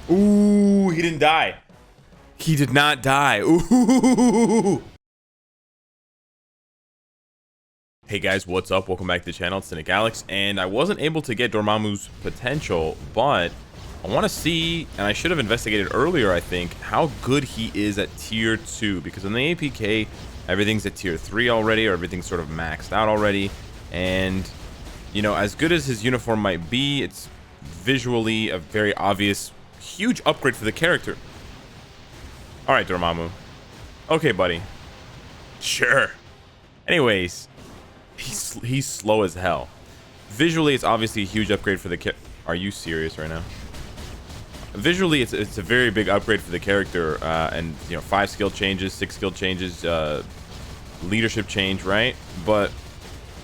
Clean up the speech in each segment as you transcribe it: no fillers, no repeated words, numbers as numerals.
Ooh, he didn't die. He did not die. Ooh. Hey guys, what's up? Welcome back to the channel. It's Cynicalex, and I wasn't able to get Dormammu's potential, but I want to see, and I should have investigated earlier, I think, how good he is at tier 2, because in the APK, everything's at tier 3 already, or everything's sort of maxed out already, and, you know, as good as his uniform might be, it's visually a very obvious, huge upgrade for the character. Alright, Dormammu. Okay, buddy. Sure. Anyways, he's slow as hell. Visually, it's obviously a huge upgrade for the character. Are you serious right now? Visually, it's a very big upgrade for the character, and you know, 5 skill changes, 6 skill changes, leadership change, right? But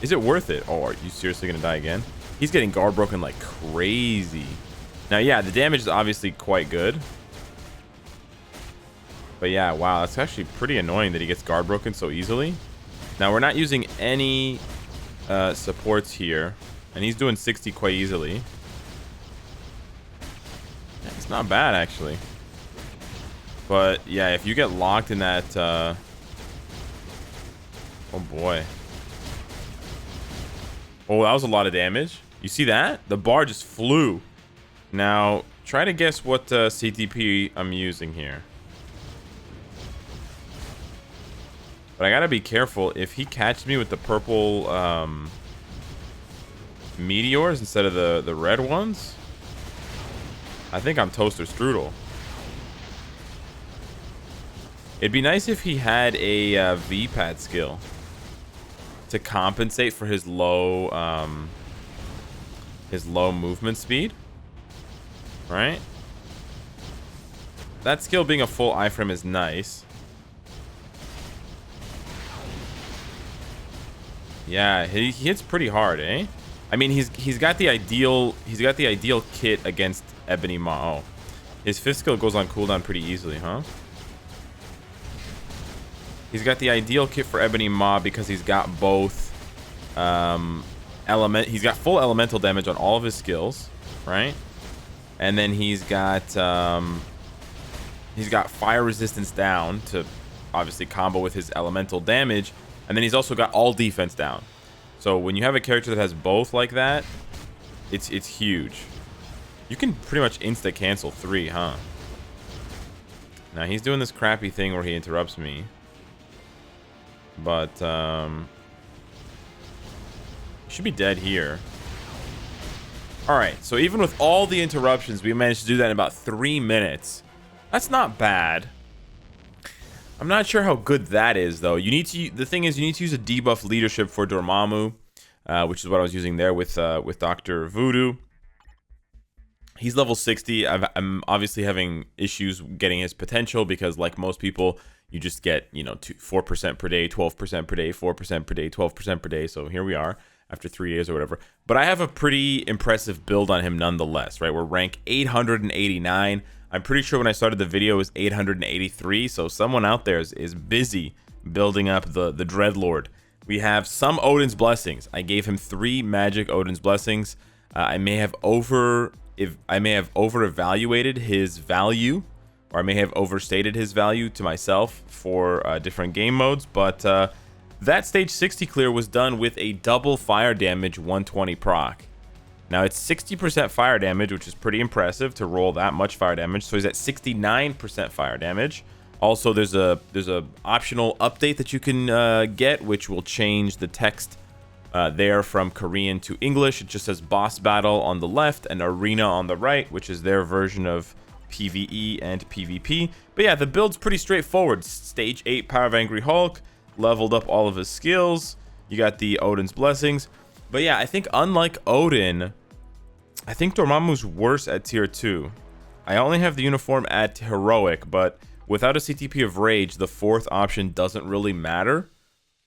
is it worth it? Oh, are you seriously gonna die again? He's getting guard broken like crazy. Now, yeah, the damage is obviously quite good. But yeah, wow, that's actually pretty annoying that he gets guard broken so easily. Now, we're not using any supports here, and he's doing 60 quite easily. Yeah, it's not bad, actually. But yeah, if you get locked in that... oh boy. Oh, that was a lot of damage. You see that? The bar just flew. Now, try to guess what CTP I'm using here. But I gotta be careful. If he catches me with the purple meteors instead of the red ones, I think I'm toaster strudel. It'd be nice if he had a V-pad skill to compensate for his low movement speed, right? That skill being a full iframe is nice. Yeah, he hits pretty hard, eh? I mean, he's got the ideal kit against Ebony Ma. Oh, his 5th skill goes on cooldown pretty easily, huh? He's got the ideal kit for Ebony Ma because he's got both he's got full elemental damage on all of his skills, right? And then he's got fire resistance down to obviously combo with his elemental damage. And then he's also got all defense down. So when you have a character that has both like that, it's huge. You can pretty much insta cancel 3, huh? Now he's doing this crappy thing where he interrupts me. But should be dead here. Alright, so even with all the interruptions, we managed to do that in about 3 minutes. That's not bad. I'm not sure how good that is, though. The thing is, you need to use a debuff leadership for Dormammu, which is what I was using there with Dr. Voodoo. He's level 60. I'm obviously having issues getting his potential because, like most people, you just get, you know, 4% per day, 12% per day, 4% per day, 12% per day. So here we are after 3 days or whatever. But I have a pretty impressive build on him nonetheless, right? We're rank 889. I'm pretty sure when I started the video it was 883, so someone out there is busy building up the Dreadlord. We have some Odin's Blessings. I gave him 3 magic Odin's Blessings. I may have over-evaluated his value, or I may have overstated his value to myself for different game modes, but that stage 60 clear was done with a double fire damage 120 proc. Now it's 60% fire damage, which is pretty impressive to roll that much fire damage. So he's at 69% fire damage. Also, there's a optional update that you can get, which will change the text there from Korean to English. It just says boss battle on the left and arena on the right, which is their version of PvE and PvP. But yeah, the build's pretty straightforward. Stage 8 Power of Angry Hulk, leveled up all of his skills. You got the Odin's Blessings. But yeah, I think unlike Odin, I think Dormammu's worse at tier 2. I only have the uniform at heroic, but without a CTP of rage, the 4th option doesn't really matter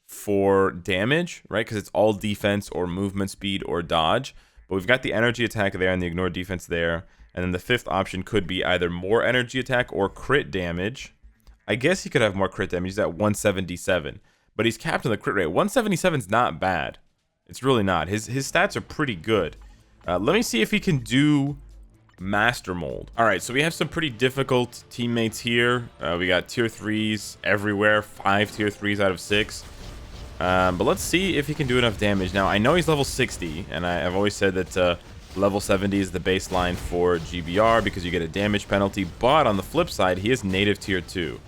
for damage, right? Because it's all defense or movement speed or dodge. But we've got the energy attack there and the ignore defense there. And then the 5th option could be either more energy attack or crit damage. I guess he could have more crit damage. He's at 177. But he's capped on the crit rate. 177 is not bad. It's really not. His stats are pretty good. Let me see if he can do Master Mold. All right, so we have some pretty difficult teammates here. We got tier 3s everywhere, 5 tier 3s out of 6. But let's see if he can do enough damage. Now, I know he's level 60, and I've always said that level 70 is the baseline for GBR because you get a damage penalty. But on the flip side, he is native tier 2.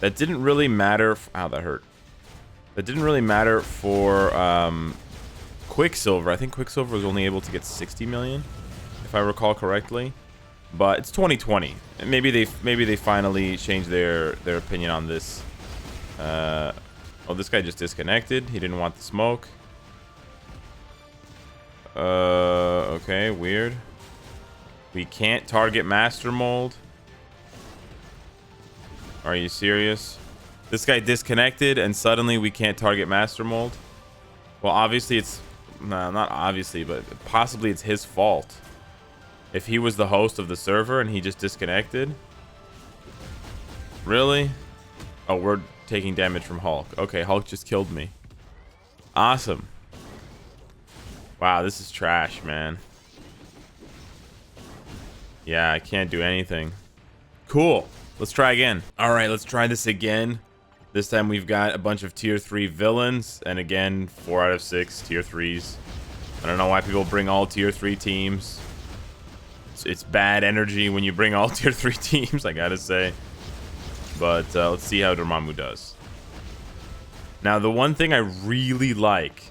That didn't really matter. Ow, that hurt. That didn't really matter for Quicksilver. I think Quicksilver was only able to get 60 million, if I recall correctly. But it's 2020. Maybe they finally changed their opinion on this. Oh, this guy just disconnected. He didn't want the smoke. Okay, weird. We can't target Master Mold. Are you serious? This guy disconnected and suddenly we can't target Master Mold? Well, obviously it's... Nah, not obviously, but possibly it's his fault. If he was the host of the server and he just disconnected? Really? Oh, we're taking damage from Hulk. Okay, Hulk just killed me. Awesome. Wow, this is trash, man. Yeah, I can't do anything. Cool. Let's try again. All right, let's try this again. This time we've got a bunch of tier 3 villains. And again, 4 out of 6 tier 3s. I don't know why people bring all tier 3 teams. It's bad energy when you bring all tier 3 teams, I gotta say. But let's see how Dormammu does. Now, the one thing I really like...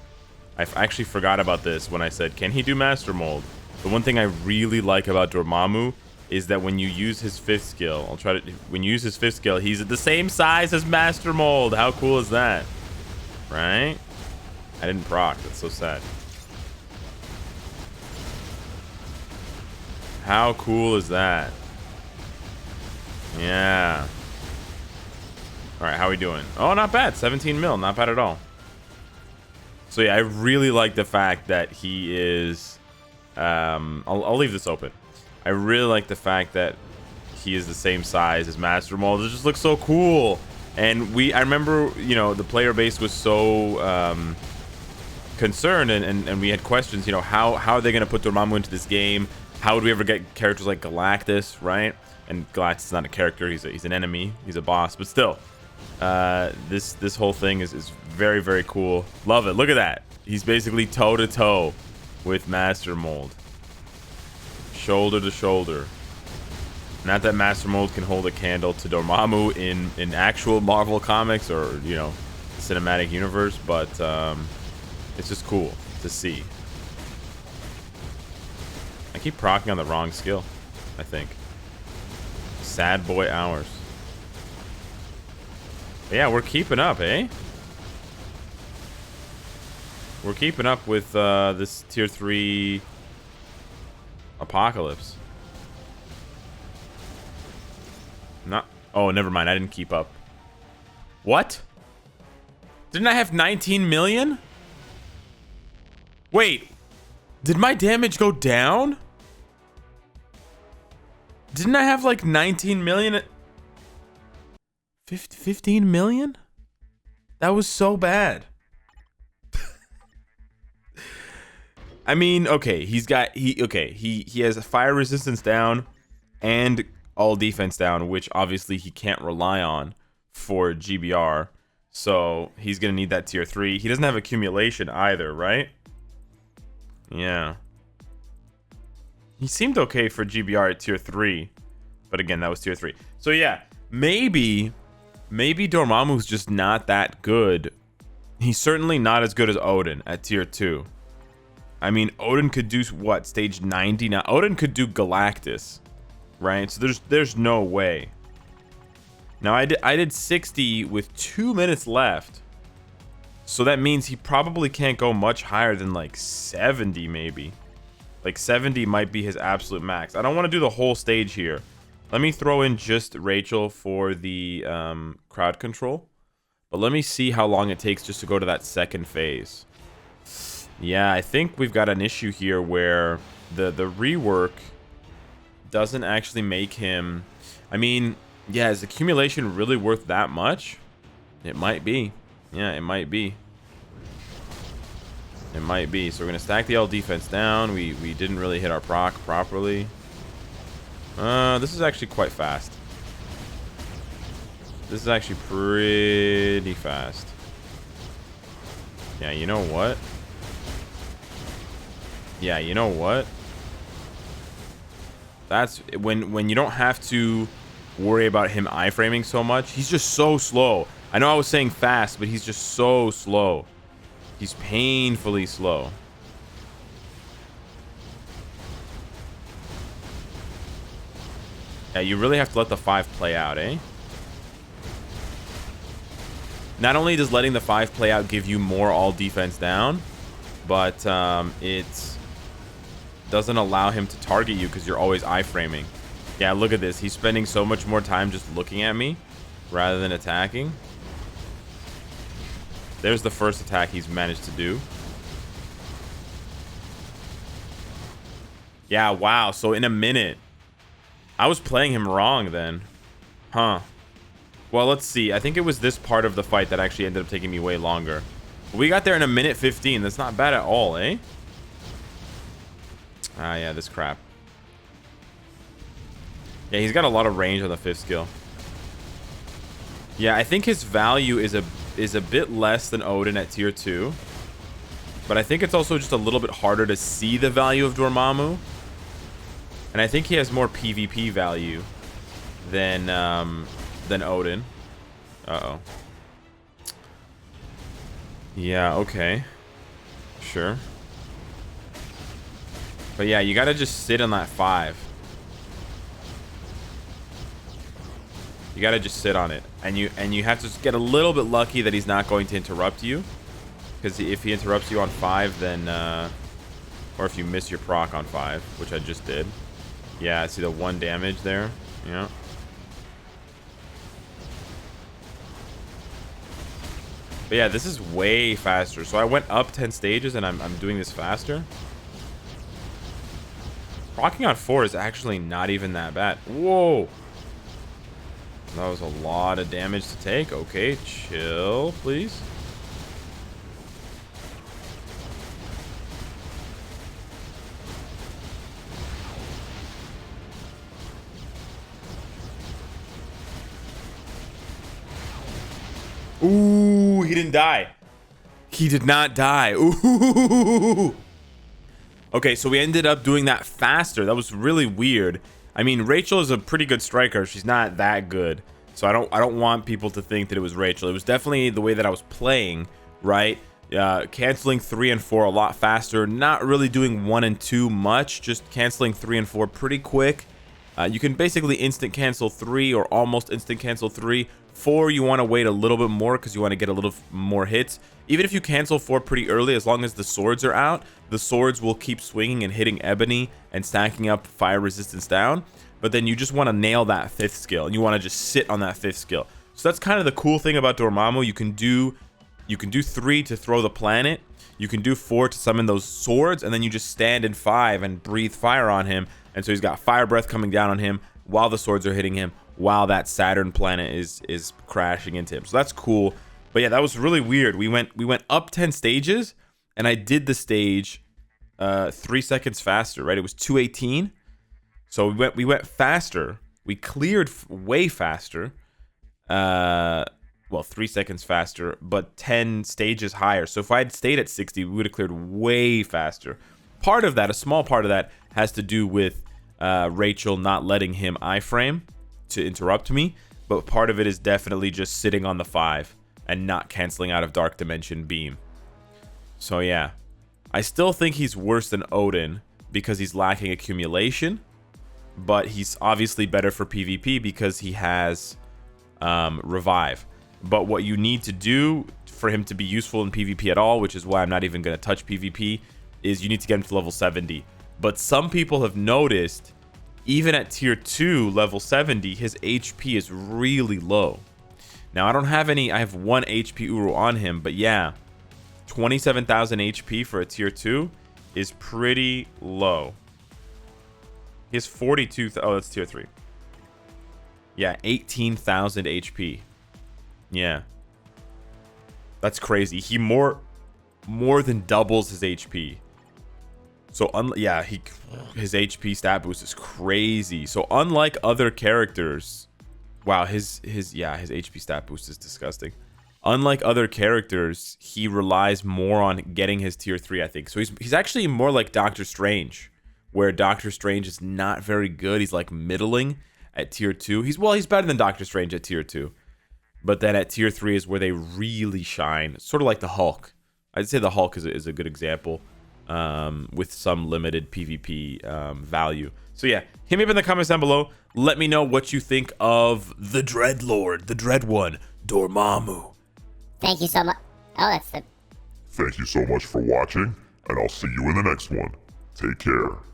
I actually forgot about this when I said, can he do Master Mold? The one thing I really like about Dormammu is that when you use his 5th skill, when you use his 5th skill, he's at the same size as Master Mold. How cool is that? Right? I didn't proc. That's so sad. How cool is that? Yeah. All right, how are we doing? Oh, not bad. 17 mil. Not bad at all. So yeah, I really like the fact that he is... I'll leave this open. I really like the fact that he is the same size as Master Mold. It just looks so cool. And I remember, you know, the player base was so concerned and we had questions, you know, how are they going to put Dormammu into this game? How would we ever get characters like Galactus, right? And Galactus is not a character, he's an enemy, he's a boss, but still. This whole thing is very, very cool. Love it. Look at that. He's basically toe to toe with Master Mold. Shoulder to shoulder. Not that Master Mold can hold a candle to Dormammu in actual Marvel comics or, you know, cinematic universe, but it's just cool to see. I keep proccing on the wrong skill, I think. Sad boy hours. But yeah, we're keeping up, eh? We're keeping up with this tier 3 apocalypse. Not. Oh, never mind. I didn't keep up. What? Didn't I have 19 million? Wait. Did my damage go down? Didn't I have like 19 million? 15 million? That was so bad. I mean, okay, he has fire resistance down and all defense down, which obviously he can't rely on for GBR. So he's gonna need that tier 3. He doesn't have accumulation either, right? Yeah. He seemed okay for GBR at tier 3, but again, that was tier 3. So yeah, maybe Dormammu's just not that good. He's certainly not as good as Odin at tier 2. I mean, Odin could do what? Stage 90 now. Odin could do Galactus, right? So there's no way. Now I did 60 with 2 minutes left. So that means he probably can't go much higher than like 70 maybe. Like 70 might be his absolute max. I don't want to do the whole stage here. Let me throw in just Rachel for the crowd control. But let me see how long it takes just to go to that second phase. Yeah, I think we've got an issue here where the rework doesn't actually make him... I mean, yeah, is accumulation really worth that much? It might be. Yeah, it might be. It might be. So we're going to stack the L defense down. We didn't really hit our proc properly. This is actually quite fast. This is actually pretty fast. Yeah, you know what? Yeah, you know what? That's when you don't have to worry about him iframing so much. He's just so slow. I know I was saying fast, but he's just so slow. He's painfully slow. Yeah, you really have to let the 5 play out, eh? Not only does letting the 5 play out give you more all defense down, but it doesn't allow him to target you because you're always iframing. Yeah, look at this. He's spending so much more time just looking at me rather than attacking. There's the first attack he's managed to do. Yeah, wow. So in a minute, I was playing him wrong then. Huh. Well, let's see. I think it was this part of the fight that actually ended up taking me way longer. We got there in a minute 15. That's not bad at all, eh? Ah, yeah, this crap. Yeah, he's got a lot of range on the 5th skill. Yeah, I think his value is a bit less than Odin at tier 2. But I think it's also just a little bit harder to see the value of Dormammu. And I think he has more PvP value than Odin. Uh-oh. Yeah, okay. Sure. But yeah, you gotta just sit on that 5. You gotta just sit on it. And you have to just get a little bit lucky that he's not going to interrupt you. Because if he interrupts you on 5, then... or if you miss your proc on 5, which I just did. Yeah, I see the 1 damage there. Yeah. But yeah, this is way faster. So I went up 10 stages and I'm doing this faster. Procking on 4 is actually not even that bad. Whoa. That was a lot of damage to take. Okay, chill, please. Ooh, he didn't die. He did not die. Ooh. Okay, so we ended up doing that faster. That was really weird. I mean, Rachel is a pretty good striker. She's not that good. So I don't want people to think that it was Rachel. It was definitely the way that I was playing, right? Canceling 3 and 4 a lot faster. Not really doing 1 and 2 much. Just canceling 3 and 4 pretty quick. You can basically instant cancel 3 or almost instant cancel 3. 4, you want to wait a little bit more because you want to get a little more hits. Even if you cancel 4 pretty early, as long as the swords are out, the swords will keep swinging and hitting ebony and stacking up fire resistance down. But then you just want to nail that 5th skill, and you want to just sit on that 5th skill. So that's kind of the cool thing about Dormammu. You can do 3 to throw the planet. You can do 4 to summon those swords, and then you just stand in 5 and breathe fire on him. And so he's got fire breath coming down on him while the swords are hitting him, while that Saturn planet is crashing into him. So that's cool. But yeah, that was really weird. We went up 10 stages, and I did the stage 3 seconds faster, right? It was 218. So we went faster. We cleared way faster. Well, 3 seconds faster, but 10 stages higher. So if I had stayed at 60, we would have cleared way faster. Part of that, a small part of that, has to do with Rachel not letting him iframe to interrupt me. But part of it is definitely just sitting on the 5 and not canceling out of Dark Dimension Beam. So yeah, I still think he's worse than Odin because he's lacking accumulation. But he's obviously better for PvP because he has revive. But what you need to do for him to be useful in PvP at all, which is why I'm not even going to touch PvP, is you need to get him to level 70. But some people have noticed, even at tier 2, level 70, his HP is really low. Now, I don't have any, I have 1 HP Uru on him, but yeah, 27,000 HP for a tier 2 is pretty low. He has 42, oh, that's tier 3. Yeah, 18,000 HP. Yeah. That's crazy. He more than doubles his HP. So his HP stat boost is crazy. So unlike other characters, wow, his HP stat boost is disgusting. Unlike other characters, he relies more on getting his tier 3, I think. So he's actually more like Doctor Strange, where Doctor Strange is not very good. He's like middling at tier 2. He's better than Doctor Strange at tier 2. But then at tier 3 is where they really shine. Sort of like the Hulk. I'd say the Hulk is a good example. With some limited PvP value. So yeah, hit me up in the comments down below. Let me know what you think of the Dreadlord, the Dread One, Dormammu. Thank you so much. Oh, that's the... Thank you so much for watching, and I'll see you in the next one. Take care.